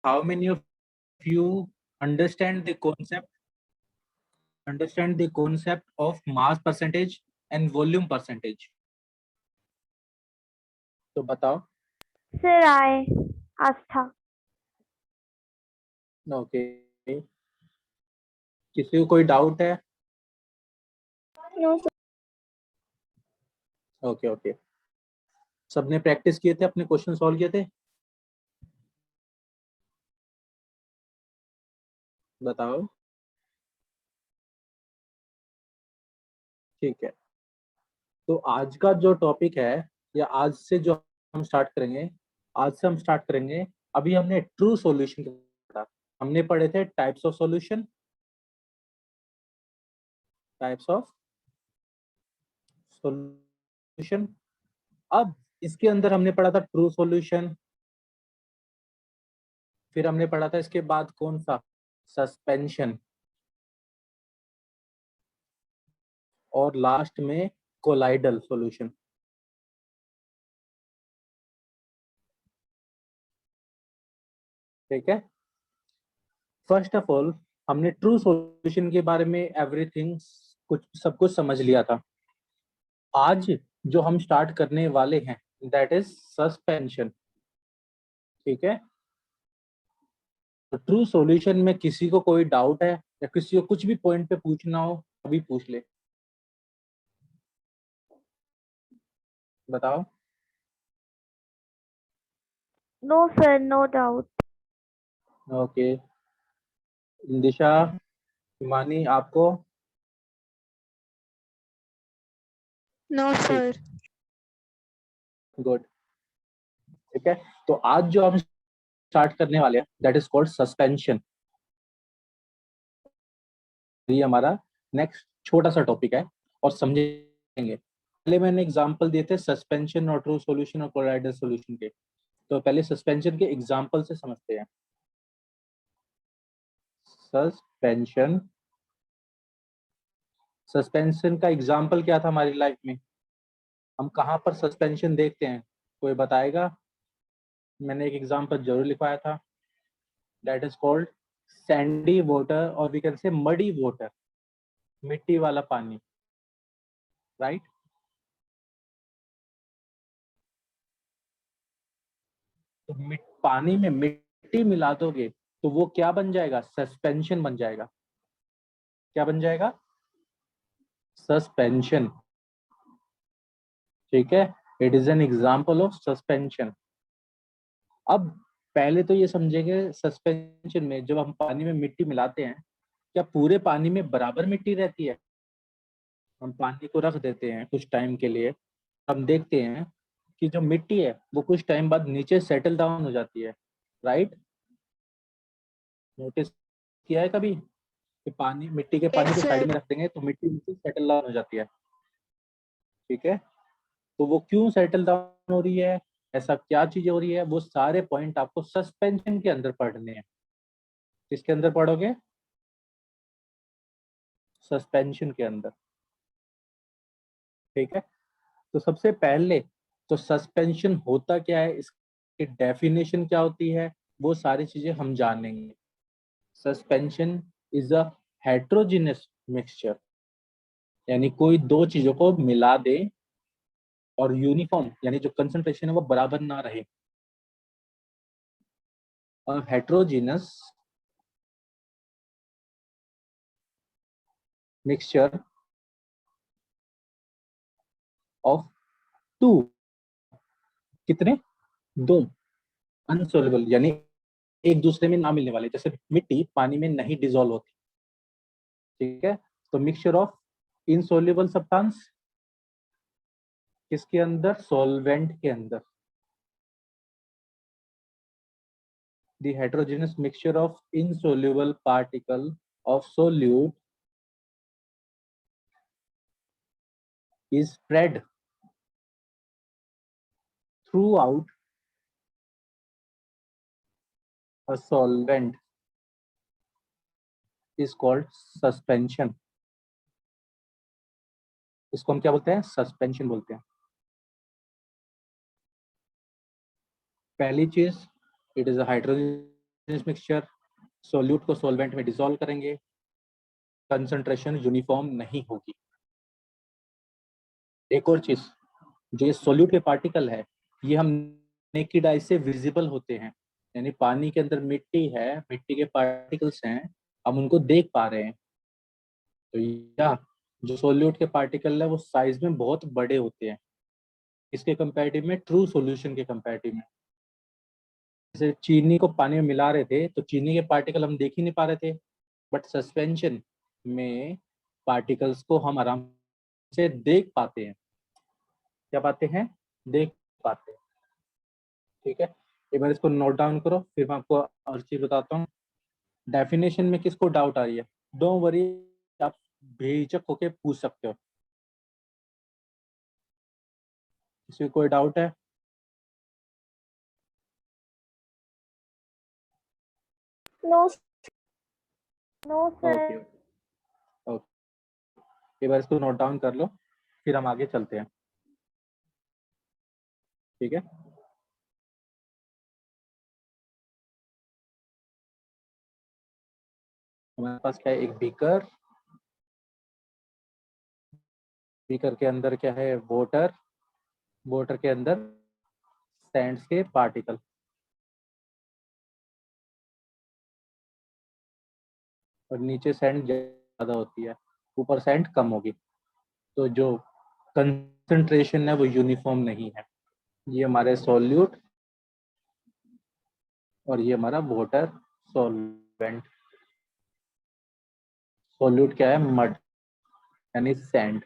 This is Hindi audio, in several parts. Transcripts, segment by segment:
how many of you understand the concept of mass percentage and volume percentage? तो बताओ. सर आए आस्था. ओके. किसी को कोई डाउट है? No sir. Okay okay. सबने प्रैक्टिस किए थे, अपने क्वेश्चन सॉल्व किए थे? बताओ. ठीक है. तो आज का जो टॉपिक है, या आज से जो हम स्टार्ट करेंगे, अभी हमने ट्रू सॉल्यूशन पढ़ा. हमने पढ़े थे टाइप्स ऑफ सॉल्यूशन. अब इसके अंदर हमने पढ़ा था ट्रू सॉल्यूशन. फिर हमने पढ़ा था इसके बाद कौन सा, सस्पेंशन. और लास्ट में कोलाइडल सॉल्यूशन. ठीक है. फर्स्ट ऑफ ऑल, हमने ट्रू सॉल्यूशन के बारे में एवरीथिंग सब कुछ समझ लिया था. आज जो हम स्टार्ट करने वाले हैं, दैट इज सस्पेंशन. ठीक है. तो ट्रू सॉल्यूशन में किसी को कोई डाउट है, या किसी को कुछ भी पॉइंट पे पूछना हो, अभी पूछ ले. बताओ. No sir, no doubt. Okay. Disha, Himani, आपको? No sir. गुड. ठीक है. तो आज जो हम स्टार्ट करने वाले हैं, दैट इज कॉल्ड सस्पेंशन. ये हमारा नेक्स्ट छोटा सा टॉपिक है, और समझेंगे. पहले मैंने एग्जांपल दिए थे सस्पेंशन और ट्रू सॉल्यूशन और कोलाइडल सॉल्यूशन के. तो पहले सस्पेंशन के एग्जांपल से समझते हैं. सस्पेंशन सस्पेंशन का एग्जांपल क्या था हमारी लाइफ में? हम कहाँ पर सस्पेंशन देखते हैं, कोई बताएगा? मैंने एक एग्जांपल जरूर लिखवाया था. That is called sandy water, और we can say muddy water, मिट्टी वाला पानी. राइट. तो पानी में मिट्टी मिला दोगे तो वो क्या बन जाएगा? सस्पेंशन बन जाएगा. क्या बन जाएगा? सस्पेंशन. ठीक है. It is an example of suspension. अब पहले तो ये समझेंगे, सस्पेंशन में जब हम पानी में मिट्टी मिलाते हैं, क्या पूरे पानी में बराबर मिट्टी रहती है? हम पानी को रख देते हैं कुछ टाइम के लिए, हम देखते हैं कि जो मिट्टी है वो कुछ टाइम बाद नीचे सेटल डाउन हो जाती है. राइट. नोटिस किया है कभी कि पानी, मिट्टी के पानी को साइड में रख देंगे तो मिट्टी नीचे सेटल डाउन हो जाती है. ठीक है. तो वो क्यों सेटल डाउन हो रही है, ऐसा क्या चीजें हो रही है, वो सारे पॉइंट आपको सस्पेंशन के अंदर पढ़ने हैं. किसके अंदर पढ़ोगे? सस्पेंशन के अंदर. ठीक है. तो सबसे पहले तो सस्पेंशन होता क्या है, इसकी डेफिनेशन क्या होती है, वो सारी चीजें हम जानेंगे. Suspension is a heterogeneous mixture, यानी कोई दो चीजों को मिला दे और यूनिफॉर्म, यानी जो कंसंट्रेशन है वो बराबर ना रहे. हेट्रोजीनियस मिक्सचर ऑफ टू, कितने? दो अनसोल्युबल, यानी एक दूसरे में ना मिलने वाले. जैसे मिट्टी पानी में नहीं डिसॉल्व होती. ठीक है. तो मिक्सचर ऑफ इनसोल्युबल सब्सटेंस किसके अंदर? सॉल्वेंट के अंदर. The heterogeneous mixture of insoluble particle of solute is spread throughout a solvent is called suspension. इसको हम क्या बोलते हैं? सस्पेंशन बोलते हैं. पहली चीज, it is a hydrogen homogeneous mixture solute को सॉल्वेंट में डिसॉल्व करेंगे, कंसंट्रेशन यूनिफॉर्म नहीं होगी। एक और चीज, जो ये सॉल्यूट के पार्टिकल है ये हम नेकेड आई से विजिबल होते हैं, यानी पानी के अंदर मिट्टी है, मिट्टी के पार्टिकल्स हैं, हम उनको देख पा रहे हैं। तो या जो सॉल्यूट के पार्टिकल है वो साइज में बहुत बड़े होते हैं इसके कंपैरेटिव में, ट्रू सॉल्यूशन के कंपैरेटिव में। जैसे चीनी को पानी में मिला रहे थे तो चीनी के पार्टिकल हम देख ही नहीं पा रहे थे, बट सस्पेंशन में पार्टिकल्स को हम आराम से देख पाते हैं। क्या पाते हैं? देख पाते हैं। ठीक है, एक बार इसको नोट डाउन करो, फिर मैं आपको और चीज बताता हूँ। डेफिनेशन में किसको डाउट आ रही है, डोंट वरी, आप बेझिझक होके पूछ सकते हो। किसी को कोई डाउट है? No, no, okay sir. Okay, एक बार इसको नोट डाउन कर लो, फिर हम आगे चलते हैं। ठीक है, हमारे पास क्या है, एक बीकर, बीकर के अंदर क्या है, वाटर, वाटर के अंदर सैंड्स के पार्टिकल, और नीचे सैंड ज्यादा होती है, ऊपर सैंड कम होगी, तो जो कंसंट्रेशन है वो यूनिफॉर्म नहीं है। ये हमारे सॉल्यूट और ये हमारा वाटर सॉल्वेंट। सॉल्यूट क्या है, मड यानी सैंड।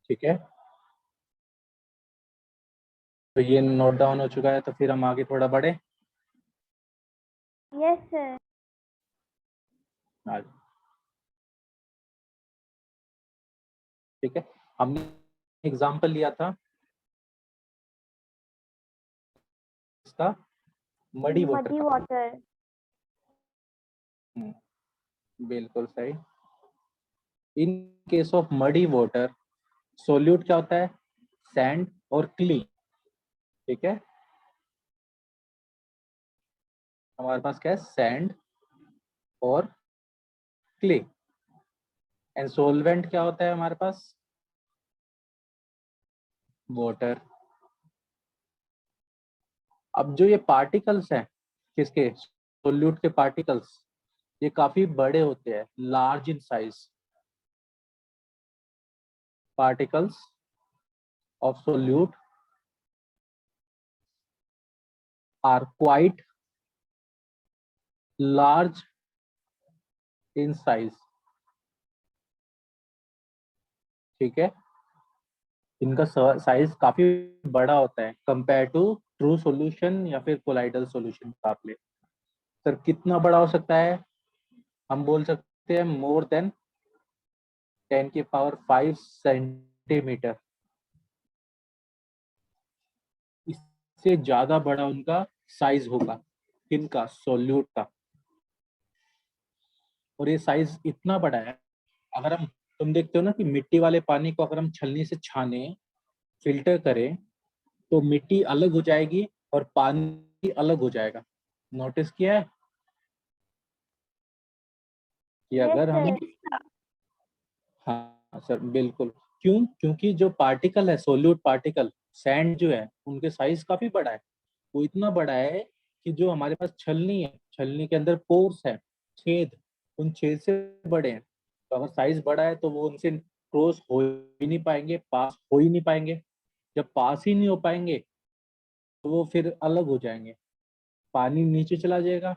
ठीक है, तो ये नोट डाउन हो चुका है, तो फिर हम आगे थोड़ा बढ़े। Yes, sir. आज ठीक है, हमने एग्जाम्पल लिया था इसका, मडी वाटर Muddy का। water. बिल्कुल सही। इन case of muddy water solute क्या होता है, सैंड और क्ली। ठीक है, हमारे पास क्या है, सैंड और क्ले। एंड सोलवेंट क्या होता है हमारे पास, वाटर। अब जो ये पार्टिकल्स हैं, किसके, सोल्यूट के पार्टिकल्स, ये काफी बड़े होते हैं, large in size. Particles of solute are quite large in size. ठीक है, इनका साइज काफी बड़ा होता है कंपेयर टू ट्रू सॉल्यूशन या फिर कोलाइडल सॉल्यूशन मुकाबले। सर कितना बड़ा हो सकता है, हम बोल सकते हैं मोर देन 10⁵ सेंटीमीटर, इससे ज्यादा बड़ा उनका साइज होगा, किनका, सोल्यूट का। और ये साइज इतना बड़ा है, अगर हम, तुम देखते हो ना कि मिट्टी वाले पानी को अगर हम छलनी से छाने, फिल्टर करें, तो मिट्टी अलग हो जाएगी और पानी अलग हो जाएगा। नोटिस किया है कि Yes, अगर हम, sir. हाँ सर बिल्कुल, क्यों, क्योंकि जो पार्टिकल है, सोल्यूट पार्टिकल, सैंड जो है, उनके साइज काफी बड़ा है। वो इतना बड़ा है कि जो हमारे पास छलनी है, छलनी के अंदर पोर्स है, छेद, उन छेद से बड़े हैं। तो अगर साइज बड़ा है तो वो उनसे क्रॉस हो ही नहीं पाएंगे, पास हो ही नहीं पाएंगे। जब पास ही नहीं हो पाएंगे तो वो फिर अलग हो जाएंगे, पानी नीचे चला जाएगा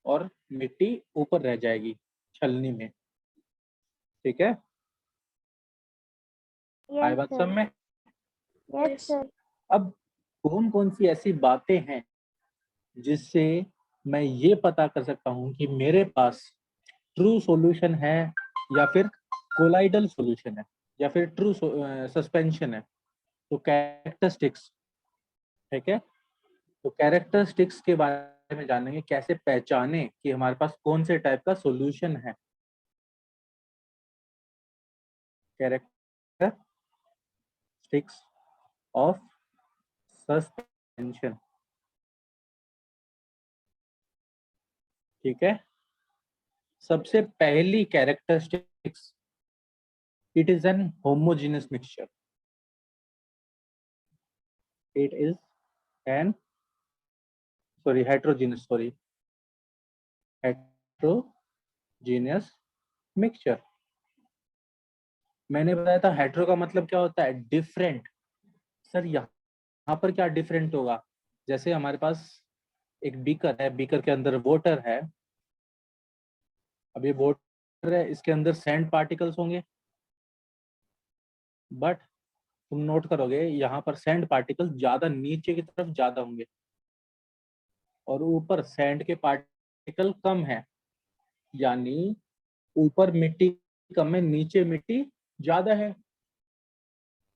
और मिट्टी ऊपर रह जाएगी छलनी में। ठीक है, आए Yes, बात सब sir. में? Yes, Yes. sir. अब कौन कौन सी ऐसी बातें हैं जिससे मैं ये पता कर सकता हूँ कि मेरे पास ट्रू सॉल्यूशन है या फिर कोलाइडल सॉल्यूशन है या फिर ट्रू सस्पेंशन है? तो कैरेक्टरिस्टिक्स। ठीक है, तो कैरेक्टरिस्टिक्स के बारे में जानेंगे, कैसे पहचाने कि हमारे पास कौन से टाइप का सॉल्यूशन है। Characteristics of suspension. ठीक है, सबसे पहली characteristics, it is an homogeneous mixture, it is an heterogeneous mixture. मैंने बताया था हेट्रो का मतलब क्या होता है, डिफरेंट। सर यहाँ पर क्या डिफरेंट होगा, जैसे हमारे पास एक बीकर है, बीकर के अंदर वाटर है, अब ये वाटर है, इसके अंदर सैंड पार्टिकल्स होंगे, बट तुम नोट करोगे यहाँ पर सैंड पार्टिकल्स ज्यादा नीचे की तरफ ज्यादा होंगे और ऊपर सैंड के पार्टिकल कम है, यानी ऊपर मिट्टी कम है, नीचे मिट्टी ज्यादा है।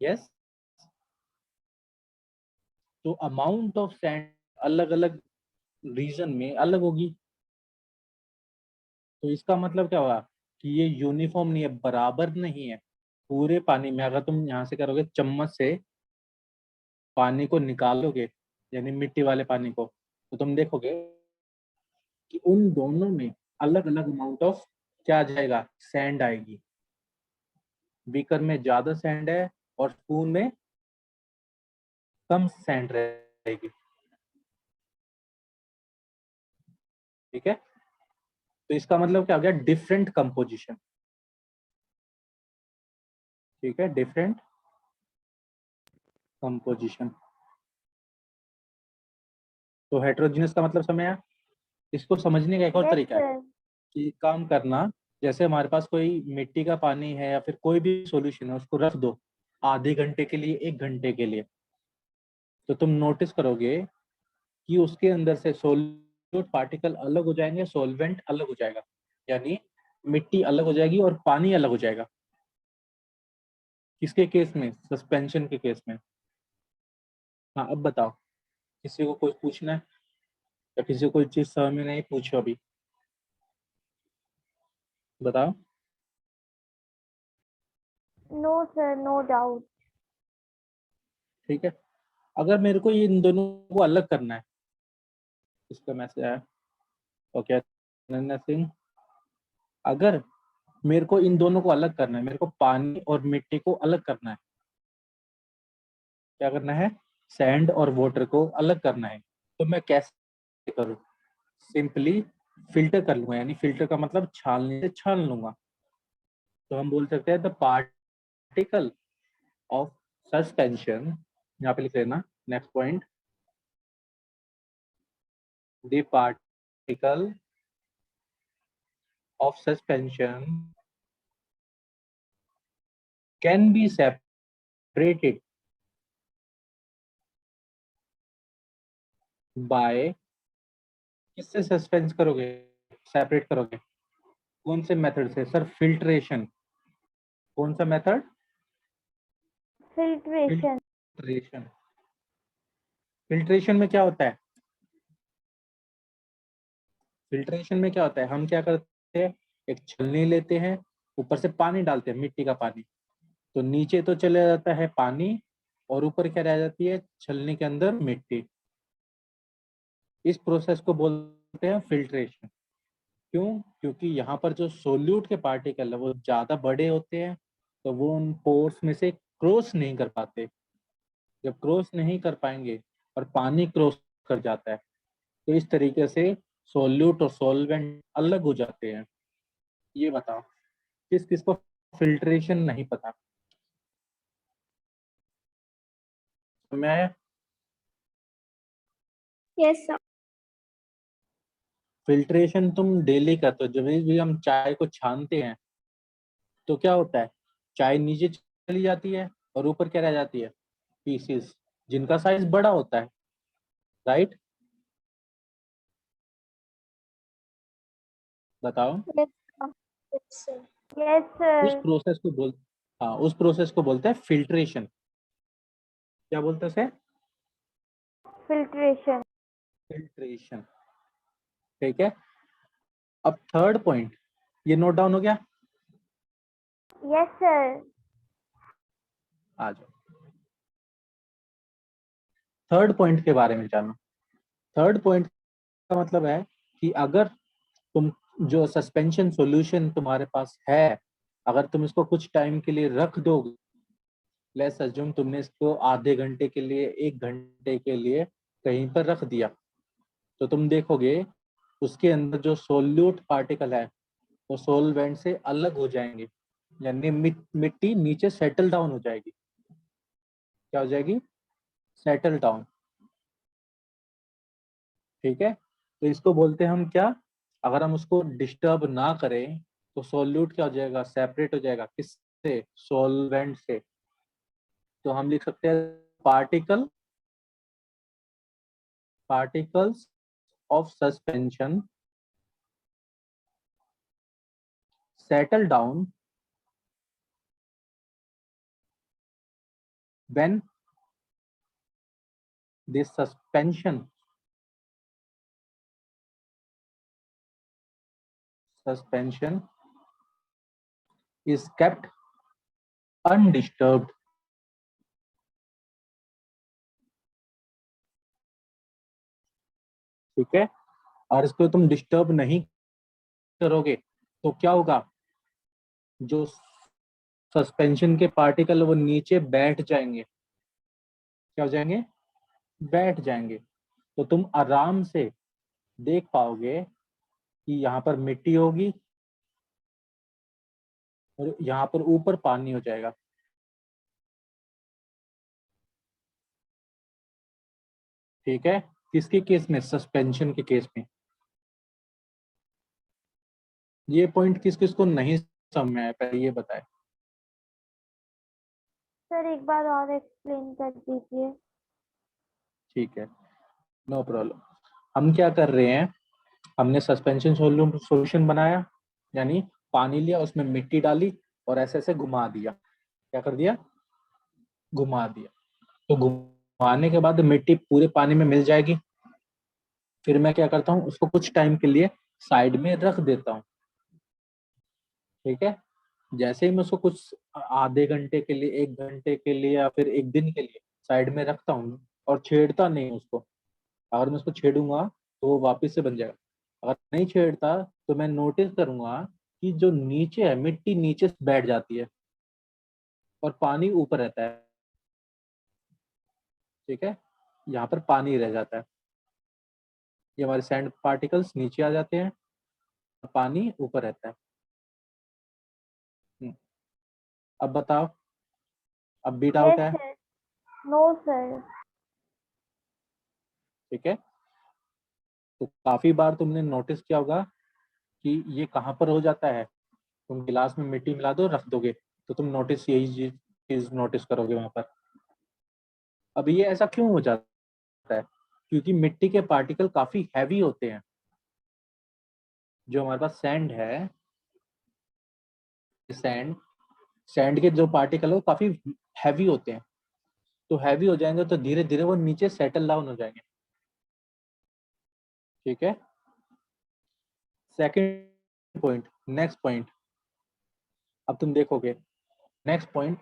यस, तो अमाउंट ऑफ सैंड अलग अलग रीजन में अलग होगी, तो इसका मतलब क्या हुआ कि ये यूनिफॉर्म नहीं है, बराबर नहीं है। पूरे पानी में अगर तुम यहाँ से करोगे चम्मच से पानी को निकालोगे, यानी मिट्टी वाले पानी को, तो तुम देखोगे कि उन दोनों में अलग अलग अमाउंट ऑफ क्या आ जाएगा, सैंड आएगी। बीकर में ज्यादा सैंड है और स्पून में कम सैंड रहेगी। ठीक है, तो इसका मतलब क्या हो गया, डिफरेंट कंपोजिशन। ठीक है, डिफरेंट कंपोजिशन। तो हेट्रोजीनियस का मतलब समझ आया। इसको समझने का एक और Yes, तरीका है sir. कि काम करना, जैसे हमारे पास कोई मिट्टी का पानी है या फिर कोई भी सॉल्यूशन है, उसको रख दो आधे घंटे के लिए, 1 घंटे के लिए, तो तुम नोटिस करोगे कि उसके अंदर से सोल्यूट पार्टिकल अलग हो जाएंगे, सॉल्वेंट अलग हो जाएगा, यानी मिट्टी अलग हो जाएगी और पानी अलग हो जाएगा। किसके केस में, सस्पेंशन के केस में। हाँ, अब बताओ, किसी को कुछ पूछना है या किसी को कोई चीज समझ में नहीं, पूछो अभी, बताओ। No, sir. No doubt. ठीक है, अगर मेरे को इन दोनों को अलग करना है, इसका मैसेज आया, ओके अनन्या सिंह, अगर मेरे को इन दोनों को अलग करना है, मेरे को पानी और मिट्टी को अलग करना है, क्या करना है, सैंड और वाटर को अलग करना है, तो मैं कैसे करूँ, सिंपली फिल्टर कर लूंगा, यानी फिल्टर का मतलब छानने से छान लूंगा। तो हम बोल सकते हैं द पार्टिकल ऑफ सस्पेंशन, यहाँ पे लिख लेना next point, the particle of suspension can be separated by, किससे सस्पेंस करोगे, सेपरेट करोगे, कौन से मेथड से सर, फिल्ट्रेशन। कौन सा मेथड, Filtration. फिल्ट्रेशन। फिल्ट्रेशन में क्या होता है, फिल्ट्रेशन में क्या होता है, हम क्या करते हैं, एक छलनी लेते हैं, ऊपर से पानी डालते हैं, मिट्टी का पानी, तो नीचे तो चले जाता है पानी और ऊपर क्या रह जाती है, छलनी के अंदर मिट्टी। इस प्रोसेस को बोलते हैं फिल्ट्रेशन। क्यों, क्योंकि यहाँ पर जो सोल्यूट के पार्टिकल है वो ज्यादा बड़े होते हैं, तो वो उन पोर्स में से क्रॉस नहीं कर पाते। जब क्रॉस नहीं कर पाएंगे और पानी क्रॉस कर जाता है, तो इस तरीके से सोल्यूट और सॉल्वेंट अलग हो जाते हैं। ये बताओ, किस किस को फिल्ट्रेशन नहीं पता। मैं Yes, sir. फिल्ट्रेशन तुम डेली करते हो, जब भी हम चाय को छानते हैं तो क्या होता है, चाय नीचे चली जाती है और ऊपर क्या रह जाती है, पीसेस, जिनका साइज बड़ा होता है, राइट। बताओ, Yes, sir. Yes, sir. Yes, उस sir. प्रोसेस को बोल, हाँ उस प्रोसेस को बोलते हैं फिल्ट्रेशन। क्या बोलते हैं, Filtration. फिल्ट्रेशन। ठीक है, अब थर्ड पॉइंट, ये नोट डाउन हो गया, Yes, sir. आ जाओ थर्ड पॉइंट के बारे में जानो। थर्ड पॉइंट का मतलब है कि अगर तुम जो सस्पेंशन सॉल्यूशन तुम्हारे पास है, अगर तुम इसको कुछ टाइम के लिए रख दोगे, लेट्स अज्यूम तुमने इसको आधे घंटे के लिए, 1 घंटे के लिए कहीं पर रख दिया, तो तुम देखोगे उसके अंदर जो सोल्यूट पार्टिकल है वो सोलवेंट से अलग हो जाएंगे, यानी मिट्टी नीचे सेटल डाउन हो जाएगी। क्या हो जाएगी? Settle down. ठीक है, तो इसको बोलते हैं हम क्या, अगर हम उसको डिस्टर्ब ना करें तो सोल्यूट क्या हो जाएगा? सेपरेट हो जाएगा। किससे? सोलवेंट से। तो हम लिख सकते हैं particles of suspension settle down when the suspension is kept undisturbed। ठीक है, और इसको तुम डिस्टर्ब नहीं करोगे तो क्या होगा? जो सस्पेंशन के पार्टिकल वो नीचे बैठ जाएंगे। क्या हो जाएंगे? बैठ जाएंगे। तो तुम आराम से देख पाओगे कि यहाँ पर मिट्टी होगी और यहाँ पर ऊपर पानी हो जाएगा। ठीक है, किसके केस में? सस्पेंशन के केस में। ये पॉइंट किस किस को नहीं समझ में आया, पहले ये बताए। सर एक बार और एक्सप्लेन कर दीजिए। ठीक है, नो प्रॉब्लम। हम क्या कर रहे हैं, हमने सस्पेंशन सॉल्यूशन बनाया, यानी पानी लिया, उसमें मिट्टी डाली और ऐसे ऐसे घुमा दिया। क्या कर दिया? घुमा दिया। तो घुमाने के बाद मिट्टी पूरे पानी में मिल जाएगी। फिर मैं क्या करता हूँ, उसको कुछ टाइम के लिए साइड में रख देता हूँ। ठीक है, जैसे ही मैं उसको कुछ आधे घंटे के लिए, 1 घंटे के लिए या फिर एक दिन के लिए साइड में रखता हूँ और छेड़ता नहीं उसको। अगर मैं उसको छेड़ूंगा तो वो वापस से बन जाएगा। अगर नहीं छेड़ता तो मैं नोटिस करूंगा कि जो नीचे है मिट्टी नीचे बैठ जाती है और पानी ऊपर रहता है। ठीक है, यहाँ पर पानी रह जाता है। ये हमारे सैंड पार्टिकल्स नीचे आ जाते हैं और पानी ऊपर रहता है। अब बताओ, अब भी डाउट यस है? सर। No sir. ठीक है, तो काफी बार तुमने नोटिस किया होगा कि ये कहाँ पर हो जाता है। तुम गिलास में मिट्टी मिला दो, रख दोगे, तो तुम नोटिस यही चीज नोटिस करोगे वहां पर। अब ये ऐसा क्यों हो जाता है? क्योंकि मिट्टी के पार्टिकल काफी हैवी होते हैं। जो हमारे पास सैंड है, सैंड सैंड के जो पार्टिकल है वो काफी हैवी होते हैं। तो हैवी हो जाएंगे तो धीरे धीरे वो नीचे सेटल डाउन हो जाएंगे। ठीक है, सेकंड पॉइंट, नेक्स्ट पॉइंट। अब तुम देखोगे नेक्स्ट पॉइंट,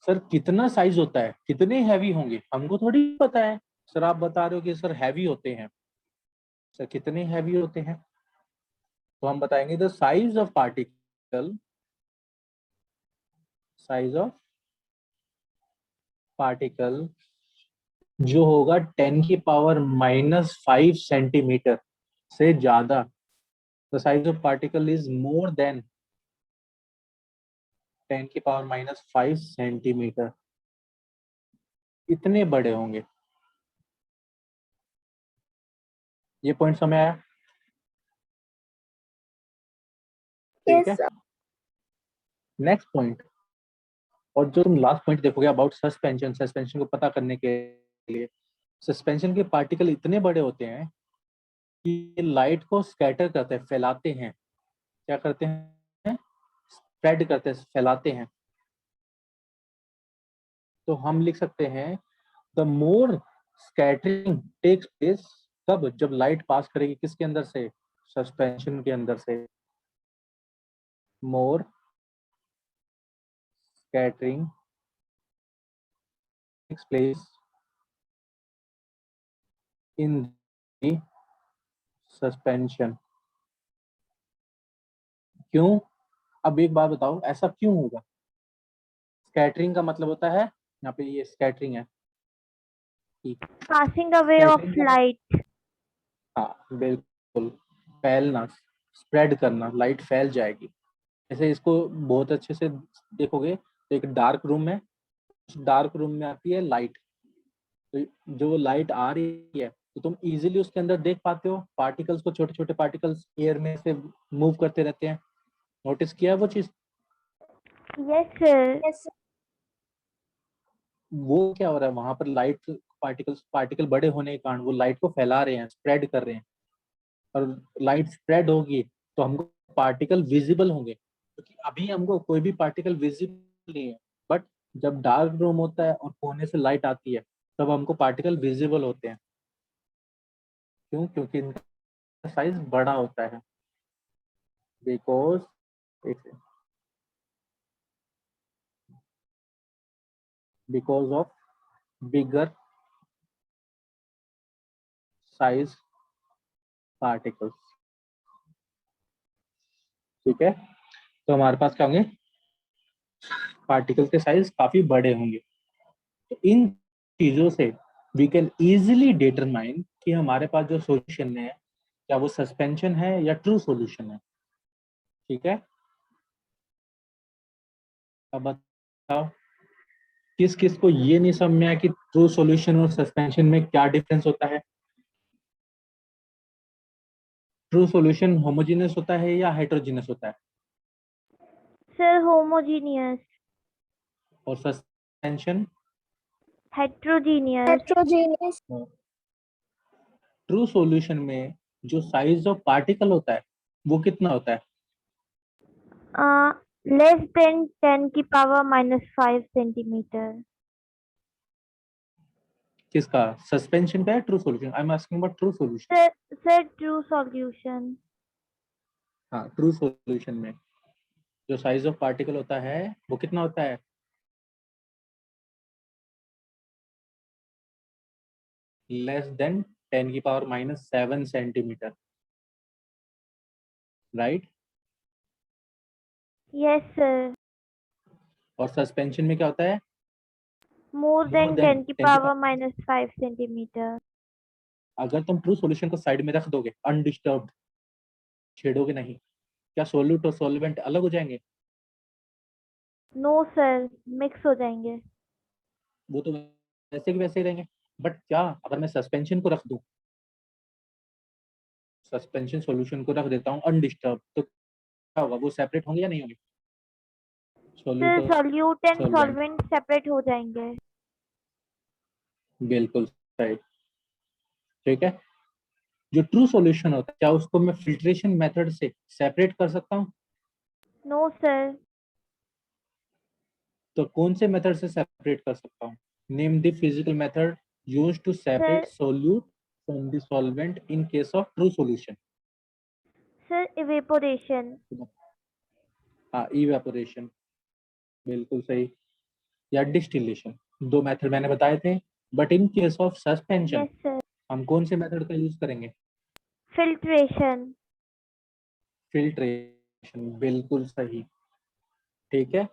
सर कितना साइज होता है, कितने हैवी होंगे, हमको थोड़ी पता है। सर आप बता रहे हो कि सर हैवी होते हैं, सर कितने हैवी होते हैं? तो हम बताएंगे the size of particle, size of particle जो होगा 10⁻⁻⁵ से ज्यादा। The size of particle is more than 10⁻⁵ इतने बड़े होंगे। ये पॉइंट समझ आया? ठीक Yes, है, sir. Next point. और जो तुम लास्ट पॉइंट देखोगे अबाउट सस्पेंशन, सस्पेंशन को पता करने के लिए, सस्पेंशन के पार्टिकल इतने बड़े होते हैं कि लाइट को स्कैटर करते हैं, फैलाते हैं। क्या करते हैं? स्प्रेड करते हैं, फैलाते हैं। तो हम लिख सकते हैं the more scattering takes place, कब? जब लाइट पास करेगी किसके अंदर से? सस्पेंशन के अंदर से। More scattering takes place in the suspension. क्यों? अब एक बात बताओ, ऐसा क्यों होगा? स्कैटरिंग का मतलब होता है, यहाँ पे ये स्कैटरिंग है कि passing away of स्कैटरिंग का, light. हाँ बिल्कुल, फैलना, स्प्रेड करना, लाइट फैल जाएगी। जैसे इसको बहुत अच्छे से देखोगे तो एक डार्क रूम है, उस डार्क रूम में आती है लाइट, तो जो लाइट आ रही है तो तुम इजीली उसके अंदर देख पाते हो पार्टिकल्स को, छोटे छोटे पार्टिकल्स एयर में से मूव करते रहते हैं। नोटिस किया है वो चीज? Yes, sir. Yes, sir. वो क्या हो रहा है वहां पर, लाइट पार्टिकल बड़े होने के कारण वो लाइट को फैला रहे हैं, स्प्रेड कर रहे हैं। और लाइट स्प्रेड होगी तो हमको पार्टिकल विजिबल होंगे, क्योंकि अभी हमको कोई भी पार्टिकल विजिबल नहीं है। बट जब डार्क रूम होता है और कोने से लाइट आती है तब हमको पार्टिकल विजिबल होते हैं। क्यों? क्योंकि इनका साइज बड़ा होता है, because because of bigger size particles. ठीक है, तो हमारे पास क्या होंगे, पार्टिकल के साइज काफी बड़े होंगे। तो इन चीजों से वी कैन इजीली डिटरमाइन कि हमारे पास जो सॉल्यूशन है क्या वो सस्पेंशन है या ट्रू सॉल्यूशन है। ठीक है, अब बताओ किस किस को ये नहीं समझ में आया कि ट्रू सॉल्यूशन और सस्पेंशन में क्या डिफरेंस होता है? ट्रू सॉल्यूशन होमोजेनियस होता है या हेटेरोजेनियस होता है? Sir, homogeneous. और suspension? Heterogeneous. Heterogeneous. True solution में जो साइज ऑफ पार्टिकल होता है वो कितना होता है? Uh, less than 10 की power minus 5 centimeter. किसका, सस्पेंशन का है true solution? I am asking about true solution. Sir, true solution. हाँ, ट्रू सॉल्यूशन में जो साइज ऑफ पार्टिकल होता है वो कितना होता है? लेस देन 10 की power minus 7 centimetre, right? Yes, sir. और सस्पेंशन में क्या होता है? More मोर than देन 10 की 10 की power पावर। minus 5 centimeter. अगर तुम ट्रू सॉल्यूशन को साइड में रख दोगे अनडिस्टर्ब्ड, छेड़ोगे नहीं, क्या सोल्यूट और सॉल्वेंट अलग हो जाएंगे? No, sir. Mix हो जाएंगे. वो तो वैसे के वैसे ही रहेंगे। बट क्या अगर मैं सस्पेंशन को रख दूं, सस्पेंशन सॉल्यूशन को रख देता हूँ अनडिस्टर्ब, तो क्या होगा, वो सेपरेट होंगे या नहीं होंगे? सोल्यूट Sir, और solute and solvent, solvent separate हो जाएंगे. बिल्कुल सही। ठीक है, जो ट्रू सॉल्यूशन होता है क्या उसको मैं फिल्ट्रेशन मेथड से सेपरेट कर सकता हूँ? No, sir. तो कौन से मेथड से सेपरेट कर सकता हूँ? Name the physical method used to separate Sir, solute from the solvent in case of true solution. sir, evaporation. हाँ, इवेपोरेशन, बिल्कुल सही, या डिस्टिलेशन, दो मेथड मैंने बताए थे। But in case of suspension Yes, sir. हम कौन से मेथड का यूज करेंगे? Filtration. फिल्ट्रेशन, बिल्कुल सही। ठीक है,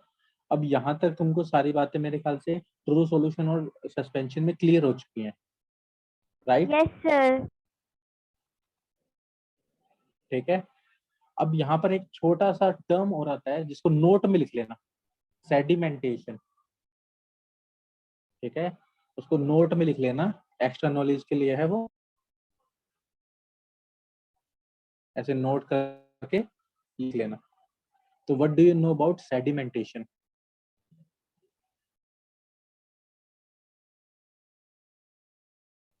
अब यहाँ तक तुमको सारी बातें मेरे ख्याल से ट्रू सॉल्यूशन और सस्पेंशन में क्लियर हो चुकी हैं, राइट? Yes, sir. ठीक है, अब यहाँ पर एक छोटा सा टर्म और आता है जिसको नोट में लिख लेना, सेडिमेंटेशन। ठीक है, उसको नोट में लिख लेना, एक्स्ट्रा नॉलेज के लिए है वो, ऐसे नोट करके लिख लेना। तो what do you know about sedimentation?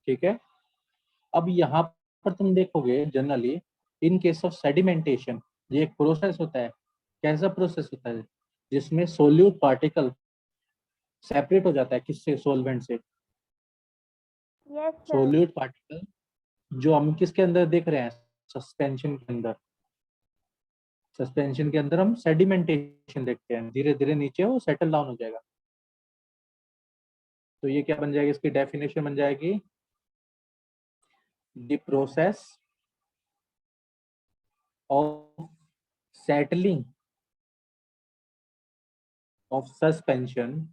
ठीक है, अब यहाँ पर तुम देखोगे generally in case of sedimentation ये एक प्रोसेस होता है। कैसा प्रोसेस होता है? जिसमें सोल्यूट पार्टिकल सेपरेट हो जाता है, किससे? सोलवेंट से। Yes, sir. सोल्यूट पार्टिकल जो हम किसके अंदर देख रहे हैं? सस्पेंशन के अंदर। सस्पेंशन के अंदर हम सेडिमेंटेशन देखते हैं, धीरे धीरे नीचे वो सेटल डाउन हो जाएगा। तो ये क्या बन जाएगी, इसकी डेफिनेशन बन जाएगी, the process of settling of suspension,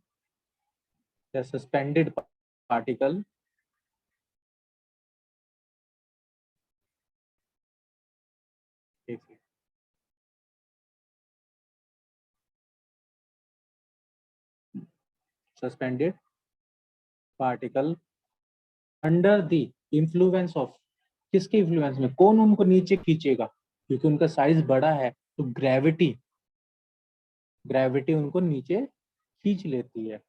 the suspended particle suspended particle under the influence of, किसके इन्फ्लुएंस में, कौन उनको नीचे खींचेगा, क्योंकि उनका साइज बड़ा है तो ग्रेविटी उनको नीचे खींच लेती है।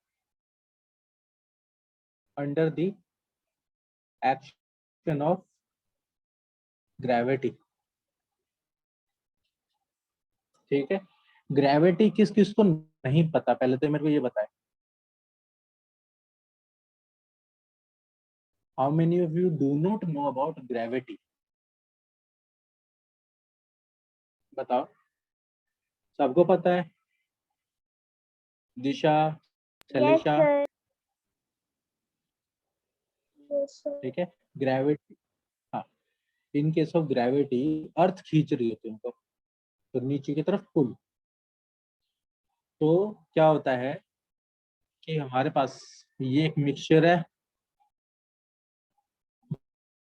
Under the action of gravity, ठीक है। ग्रेविटी किस किस को नहीं पता, पहले तो मेरे को ये बताए। How many of you do not know about gravity? बताओ, सबको पता है? दिशा, Yes, Salisha, sir. Yes, sir. ठीक है। ग्रेविटी, हाँ, इन केस ऑफ ग्रेविटी अर्थ खींच रही होती है उनको तो नीचे की तरफ पुल। तो क्या होता है कि हमारे पास ये एक मिक्सचर है,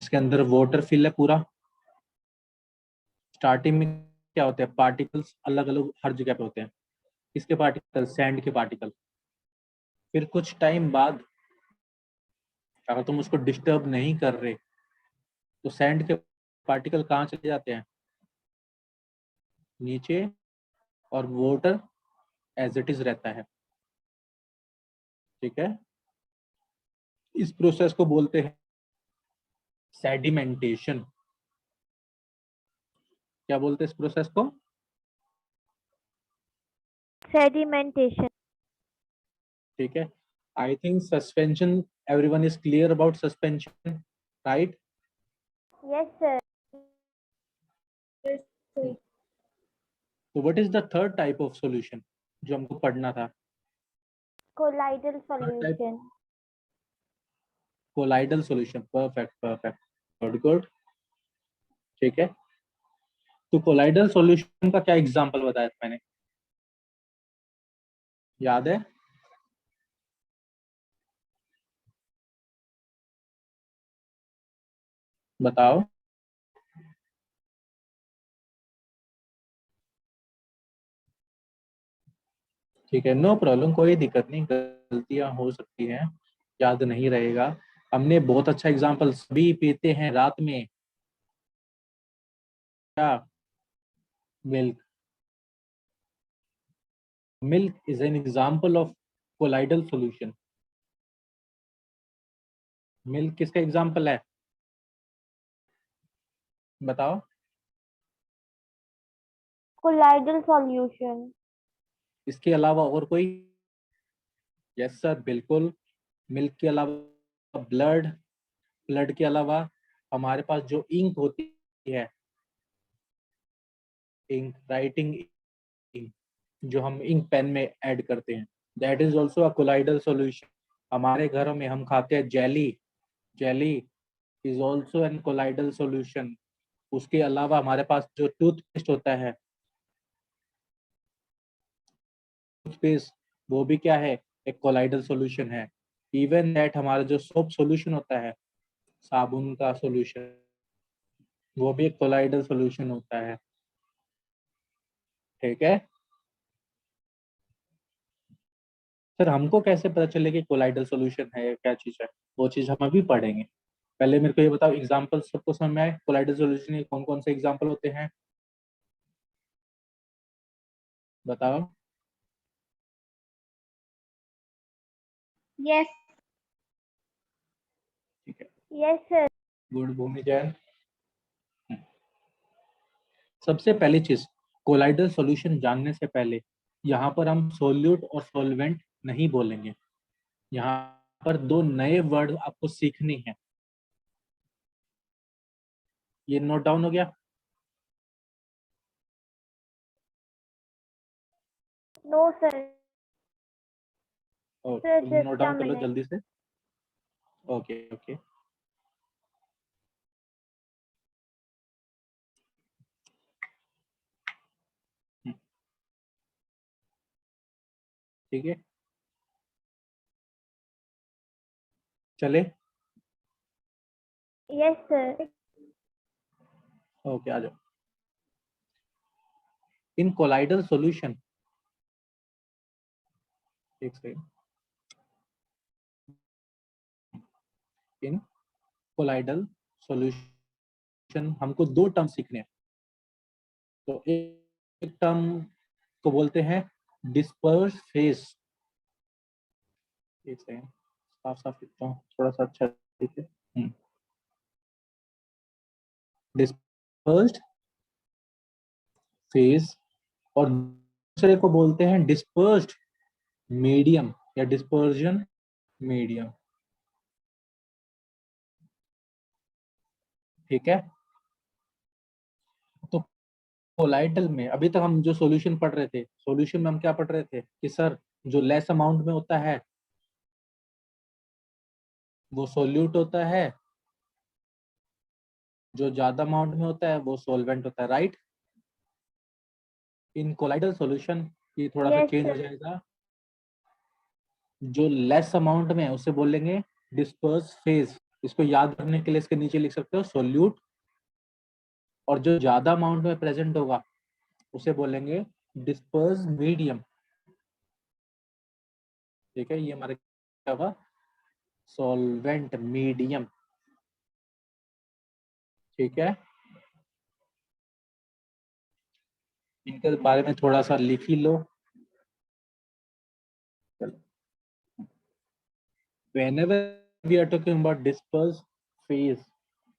इसके अंदर वाटर फिल है पूरा। स्टार्टिंग में क्या होते हैं, पार्टिकल्स अलग अलग हर जगह पे होते हैं। किसके पार्टिकल? सैंड के पार्टिकल। फिर कुछ टाइम बाद अगर तुम उसको डिस्टर्ब नहीं कर रहे तो सैंड के पार्टिकल कहाँ चले जाते हैं? नीचे, और वाटर एज इट इज रहता है, ठीक है। इस प्रोसेस को बोलते हैं सेडिमेंटेशन। क्या बोलते हैं इस प्रोसेस को? Sedimentation. ठीक है। I think suspension, everyone is clear about suspension, right? Yes, sir. Yes, sir. तो what is the third type of solution जो हमको पढ़ना था? Colloidal third type, solution. Colloidal solution. Perfect perfect, good good, ठीक है। तो कोलाइडल सॉल्यूशन का क्या एग्जांपल बताया था मैंने, याद है? बताओ। ठीक है, नो प्रॉब्लम, कोई दिक्कत नहीं, गलतियां हो सकती हैं, याद नहीं रहेगा। हमने बहुत अच्छा एग्जांपल, सभी पीते हैं रात में क्या? Milk. Milk is an example of colloidal solution. Milk किसका एग्जांपल है, बताओ? Colloidal solution. इसके अलावा और कोई? यस सर, बिल्कुल। मिल्क के अलावा ब्लड, ब्लड के अलावा हमारे पास जो इंक होती है, इंक, राइटिंग इंक, जो हम इंक पेन में ऐड करते हैं, that is also a colloidal solution. हमारे घरों में हम खाते हैं jelly, jelly is also an colloidal solution. उसके अलावा हमारे पास जो टूथपेस्ट होता है, टूथपेस्ट, वो भी क्या है, एक कोलाइडल सॉल्यूशन है। इवन दैट हमारा जो सोप सॉल्यूशन होता है, साबुन का सॉल्यूशन, वो भी एक कोलाइडल सॉल्यूशन होता है, ठीक है। सर हमको कैसे पता चले कि कोलाइडल सॉल्यूशन है या क्या चीज है, वो चीज हम अभी पढ़ेंगे। पहले मेरे को ये बताओ, एग्जांपल सबको समझ में आए? कोलाइडल सॉल्यूशन के कौन कौन से एग्जांपल होते हैं, बताओ? Yes. ठीक है, Yes, sir. गुड भूमि जैन। सबसे पहली चीज, कोलाइडल सॉल्यूशन जानने से पहले यहाँ पर हम सोल्यूट और सॉल्वेंट नहीं बोलेंगे। यहाँ पर दो नए वर्ड आपको सीखनी है, ये नोट डाउन हो गया? No, sir. Sir, note just a down कर लो minute. जल्दी से। ओके ओके, ठीक है, चले। Yes, sir. ओके, आ जाओ। इन कोलाइडल सॉल्यूशन, एक सेकंड, इन कोलाइडल सॉल्यूशन हमको दो टर्म सीखने हैं। तो एक टर्म को बोलते हैं डिस्पर्स फेज। एक सेकंड, साफ साफ लिखता हूँ थोड़ा सा अच्छा दिखे। डिस्पर्स्ड फेज, और दूसरे को बोलते हैं डिस्पर्स्ड मीडियम या डिस्पर्जन मीडियम। ठीक है, तो कोलाइडल में अभी तक हम जो सॉल्यूशन पढ़ रहे थे, सॉल्यूशन में हम क्या पढ़ रहे थे कि सर जो लेस अमाउंट में होता है वो सोल्यूट होता है, जो ज्यादा अमाउंट में होता है वो सॉल्वेंट होता है, राइट। इन कोलाइडल सॉल्यूशन ये थोड़ा सा Yes, चेंज हो sir. जाएगा। जो लेस अमाउंट में है उसे बोलेंगे डिस्पर्स फेज। इसको याद रखने के लिए इसके नीचे लिख सकते हो सोल्यूट, और जो ज्यादा अमाउंट में प्रेजेंट होगा उसे बोलेंगे डिस्पर्स मीडियम। ठीक है, ये हमारे क्या होगा, सॉल्वेंट मीडियम। ठीक है, इनके बारे में थोड़ा सा लिख ही लो। Whenever we are talking about disperse phase,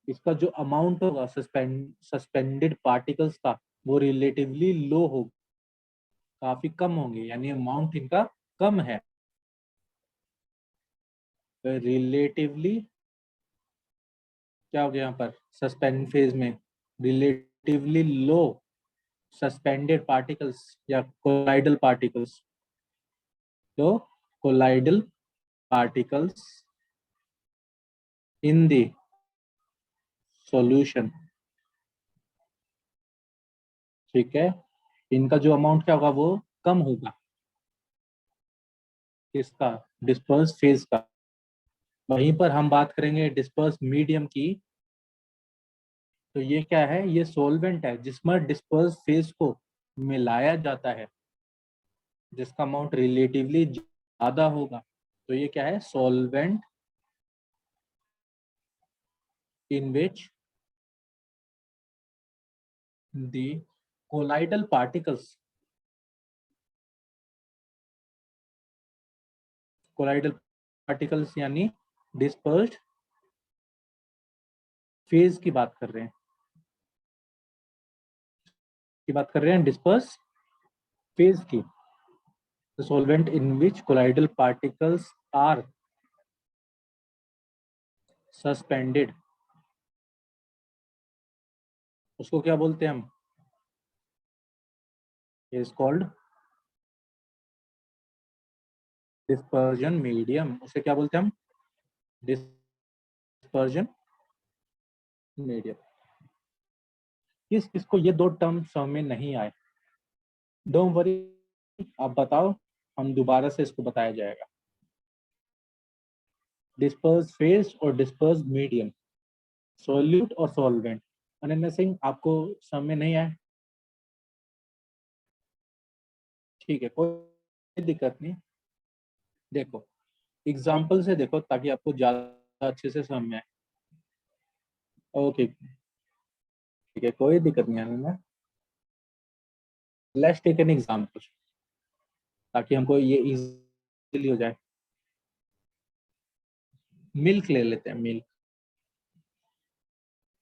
इसका जो अमाउंट होगा सस्पेंडेड पार्टिकल्स का वो रिलेटिवली लो होगा, काफी कम होंगे, यानी अमाउंट इनका कम है। रिलेटिवली क्या हो गया यहाँ पर, सस्पेंड फेज में रिलेटिवली लो सस्पेंडेड पार्टिकल्स या कोलाइडल पार्टिकल्स। तो colloidal particles in the solution, ठीक है, इनका जो अमाउंट क्या होगा वो कम होगा, किसका, डिस्पर्स फेज का। वहीं पर हम बात करेंगे डिस्पर्स मीडियम की, तो ये क्या है, ये सॉल्वेंट है जिसमें डिस्पर्स फेज को मिलाया जाता है, जिसका अमाउंट रिलेटिवली ज्यादा होगा। तो ये क्या है, solvent in which the colloidal particles, colloidal particles यानी डिस्पर्स्ड फेज की बात कर रहे हैं, डिस्पर्स फेज की। The solvent in which colloidal particles are suspended, उसको क्या बोलते हैं हम, is called dispersion medium। उसे क्या बोलते हैं हम, dispersion medium। किसको ये दो टर्म समझ में नहीं आए, डोंट वरी, आप बताओ, हम दोबारा से इसको बताया जाएगा। डिस्पर्स फेज और डिस्पर्स मीडियम, सोल्यूट और सॉल्वेंट। अनन्या सिंह, आपको समझ में नहीं आया, ठीक है, कोई दिक्कत नहीं। देखो एग्जाम्पल से देखो ताकि आपको ज्यादा अच्छे से समझ में आए। ओके, ठीक है, कोई दिक्कत नहीं है। लेट्स टेक एन एग्जांपल ताकि हमको ये इजीली हो जाए। मिल्क ले लेते हैं, मिल्क।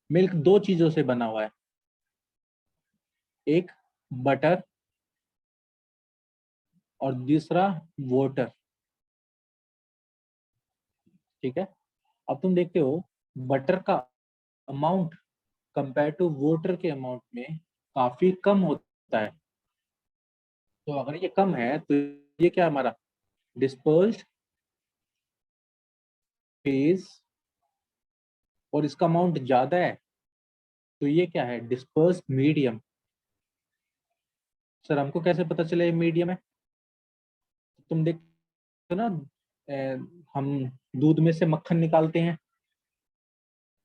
मिल्क दो चीजों से बना हुआ है, एक बटर और दूसरा वाटर। ठीक है, अब तुम देखते हो बटर का अमाउंट कंपेयर टू वाटर के अमाउंट में काफी कम होता है। तो अगर ये कम है तो ये क्या हमारा डिस्पर्स्ड फेज, और इसका अमाउंट ज्यादा है तो ये क्या है, डिस्पर्स मीडियम। सर हमको कैसे पता चले मीडियम है, तुम देखो ना, हम दूध में से मक्खन निकालते हैं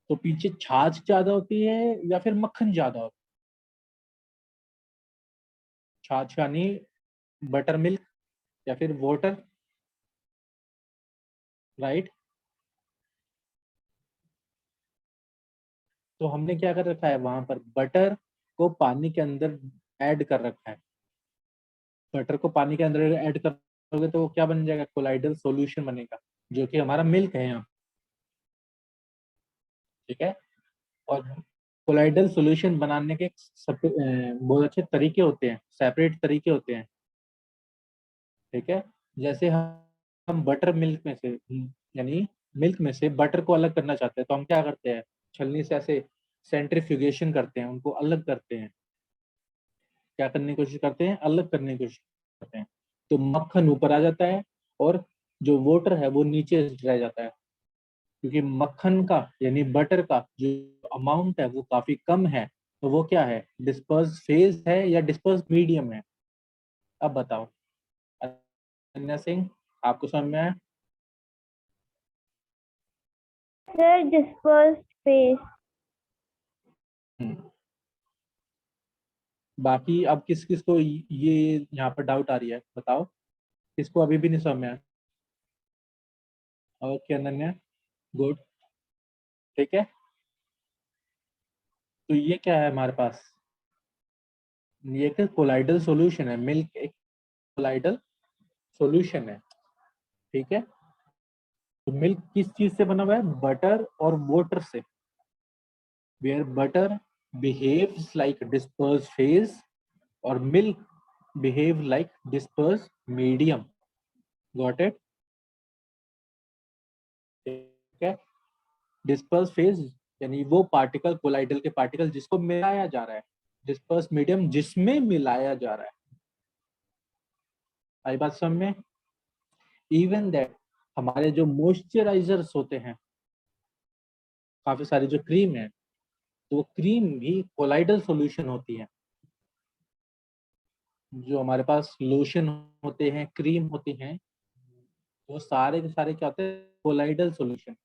तो पीछे छाछ ज्यादा होती है या फिर मक्खन ज्यादा होता है? छाछ यानी बटर मिल्क या फिर वाटर, राइट। तो हमने क्या कर रखा है, वहां पर बटर को पानी के अंदर ऐड कर रखा है। बटर को पानी के अंदर ऐड करोगे तो वो क्या बन जाएगा, कोलाइडल सॉल्यूशन बनेगा, जो कि हमारा मिल्क है यहाँ, ठीक है। और कोलाइडल सॉल्यूशन बनाने के बहुत अच्छे तरीके होते हैं, सेपरेट तरीके होते हैं, ठीक है। जैसे हम बटर मिल्क में से यानी मिल्क में से बटर को अलग करना चाहते हैं तो हम क्या करते हैं, छलनी से ऐसे सेंट्रीफ्यूगेशन करते हैं, उनको अलग करते हैं। क्या करने की कोशिश करते हैं, अलग करने की कोशिश करते हैं, तो मक्खन ऊपर आ जाता है और जो वाटर है वो नीचे रह जाता है, क्योंकि मक्खन का यानी बटर का जो अमाउंट है वो काफी कम है। तो वो क्या है, डिस्पर्स फेज है या डिस्पर्स मीडियम है? अब बताओ अनन्या सिंह, आपको समझ में आया? Sir dispersed phase. बाकी अब किस किस को ये यहाँ पर डाउट आ रही है, बताओ, किसको अभी भी नहीं समझ में आया? और क्या अनन्या, गुड, ठीक है। तो ये क्या है हमारे पास, ये एक कोलाइडल सॉल्यूशन है, मिल्क एक कोलाइडल सॉल्यूशन है, ठीक है। तो मिल्क किस चीज से बना हुआ है, बटर और वाटर से, where butter behaves like disperse phase और milk behave like disperse medium. Got it? ठीक है। डिस्पर्स फेज यानी वो पार्टिकल, कोलाइडल के पार्टिकल जिसको मिलाया जा रहा है, डिस्पर्स मीडियम जिसमें मिलाया जा रहा है। आई बात समझ में? इवन दैट हमारे जो मॉइस्चराइजर्स होते हैं, काफी सारी जो क्रीम है, तो वो क्रीम भी कोलाइडल सॉल्यूशन होती है। जो हमारे पास लोशन होते हैं, क्रीम होती हैं, वो सारे के सारे क्या होते हैं, कोलाइडल सॉल्यूशन।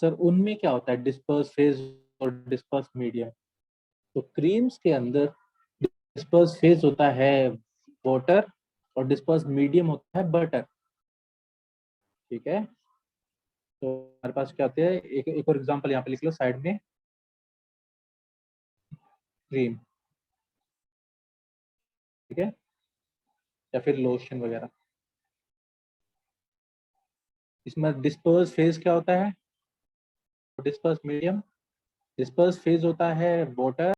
सर उनमें क्या होता है, डिस्पर्स फेज और डिस्पर्स मीडियम। तो क्रीम्स के अंदर डिस्पर्स फेज होता है वाटर और डिस्पर्स मीडियम होता है बटर, ठीक है। तो हमारे पास क्या होते हैं, एक और एग्जांपल यहाँ पे लिख लो साइड में, क्रीम, ठीक है, या फिर लोशन वगैरह। इसमें डिस्पर्स फेज क्या होता है, डिस्पर्स मीडियम, डिस्पर्स फेज होता है वाटर